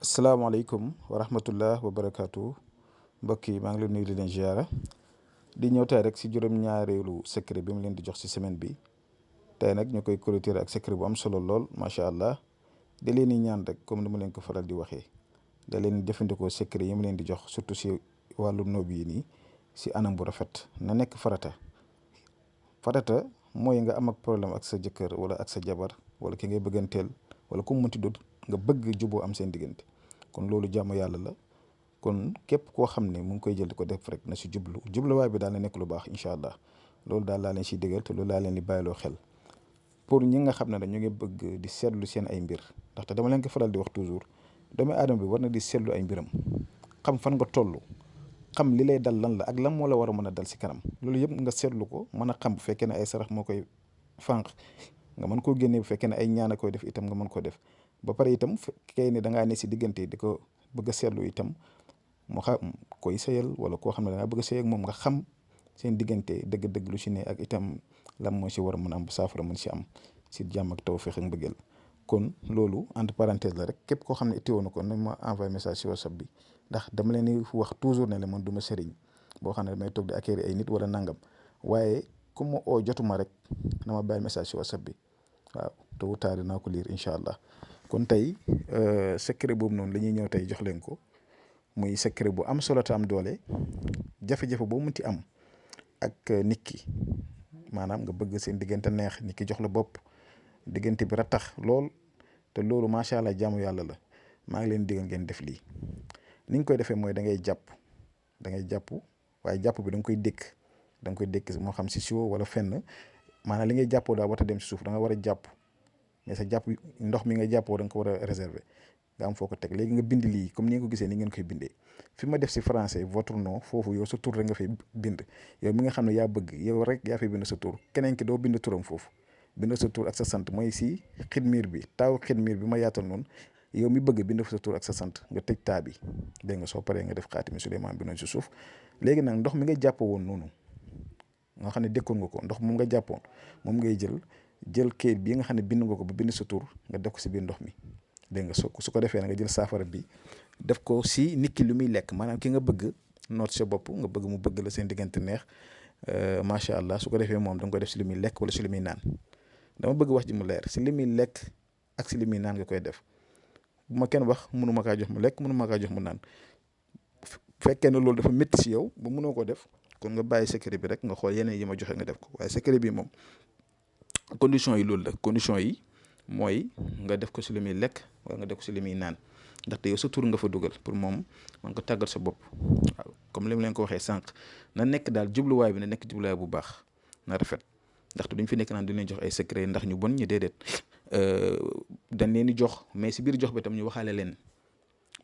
asalaamaaleykum wa rahmatullah wa barakaatu mbokk yi maa ngi leen nuyu di leen ziara di ñëw tey rek si juróom-ñaareelu secret bi mu leen di jox si semaine bi tey nag ñu koy clôturer ak secret bu am solo lool macha allah da leen di ñaan rek comme ni ma leen ko faral di waxee da leen jëfandikoo secret yi mu leen di jox surtout si wàllu noob yi nii si anam bu rafet na nekk farata mooy nga am ak problème ak sa jëkkër wala ak sa jabar wala ki ngay bëgganteel wala ku mu mënti doon nga bëgg juboo am seen diggante. kon loolu jaamu yàlla la kon képp koo xam ne mu ngi koy jël di ko def rek na si jubluwaay bi daal na nekk lu baax incha allah loolu daal laa leen siy digal te loolu laa leen di bàyyiloo xel pour ñi nga xam ne ñu ngi bëgg di seetlu seen ay mbir ndaxte dama leen ko faral di wax toujours doomu aadama bi war na di seetlu ay mbiram xam fan nga toll xam li lay dal lan la ak lan moo la war a mën a dal si kanam loolu yëpp nga seetlu ko mën a xam bu fekkee ne ay sarax moo koy fànq nga mën koo génnee bu fekkee ne ay ñaan a koy def itam nga mën koo def. ba pare itam fekkee ne da ngaa ne si diggante di ko bëgg a seetlu itam mu xam koy sëyal wala koo xam ne da ngaa bëgg a sëy ak moom nga xam seen diggante dëgg-dëgg lu si ne ak itam lan moo si war a mën a am saafara mën si am si jàmm ak tawfeex ak mbëggeel kon loolu entre parenthèse la rek képp koo xam ne itteewoon na ko nañ ma envoyé message si WhatsApp bi ndax dama leen di wax toujours ne la man du ma sëriñ boo xam ne damay toog di acquérir ay nit wala nangam waaye ku ma oo jotuma rek na ma bàyyi message si WhatsApp bi waaw tôt ou tard dinaa ko lire incha allah. kon tey secret boobu noonu la ñuy ñëw tey jox leen ko muy secret bu am solo te am doole jafe-jafe boo mënti am ak nit ki maanaam nga bëgg seen diggante neex nit ki jox la bopp diggante bi rattax lool te loolu macha allah jaamu yàlla la maa ngi leen digal ngeen def lii ni nga koy defee mooy da ngay jàpp waaye jàpp bi da nga koy dékk moo xam si siwo wala fenn maanaam li ngay jàppoo daa war a dem si suuf da nga war a jàpp. mais sa jàpp ndox mi nga jàppoo da nga ko war a réserver nga am foo ko teg léegi nga bind lii comme ni nga ko gisee ni ngeen koy bindee fi ma def si français votre nom foofu yow sa tur rek nga fay bind yow mi nga xam ne yaa bëgg yow rek yaa fay bind sa tur keneen ki doo bind turam foofu bind sa tur ak sa sant mooy si xidmiir bi taaw xidmiir bi ma yaatal noonu yow mi bëgg bind fa sa tur ak sa sant nga tëj taa bi dégg nga soo paree nga def xaatimi Suleymaan bi noonu si suuf léegi nag ndox mi nga jàppoo woon noonu nga xam ne dékkoon nga ko ndox moom nga jàppoon moom ngay jël kayit bi nga xam ne bind nga ko ba bind sa tur nga def ko si biir ndox mi dégg nga su ko defee na nga jël saafara bi def ko si nit ki lu muy lekk maanaam ki nga bëgg noot sa bopp nga bëgg mu bëgg la seen diggante neex macha allah su ko defee moom da nga koy def si lu muy lekk wala si lu muy naan dama bëgg wax ji mu leer si li muy lekk ak si li muy naan nga koy def bu ma kenn wax mënuma kaa jox mu lekk mënuma kaa jox mu naan fekkee ne loolu dafa métti si yow ba mënoo ko def kon nga bàyyi secret bi rek nga xool yeneen yi ma joxe nga def ko waaye secret bi moom. condition yi loolu la condition yi mooy nga def ko si li muy lekk wala nga def ko si li muy naan ndaxte yow sa tur nga fa dugal pour moom man ko tàggat sa bopp waaw comme li ma leen ko waxee sànq na nekk daal jubluwaay bi na nekk jubluwaay bu baax na rafet ndaxte duñ fi nekk naan du leen jox ay secret ndax ñu bon ñu déedéet dañ leen di jox mais si biir jox bi tam ñu waxaale leen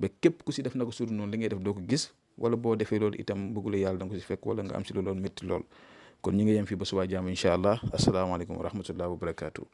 ba képp ku si def na ko suur noonu li ngay def doo ko gis wala boo defee loolu itam bëggula yàlla da nga ko si fekk wala nga am si loolu métti lool. kon ñi nga yem fii ba subaa jàmm incha allah asalaamaaleykum wa rahmatullah wa barakaatu.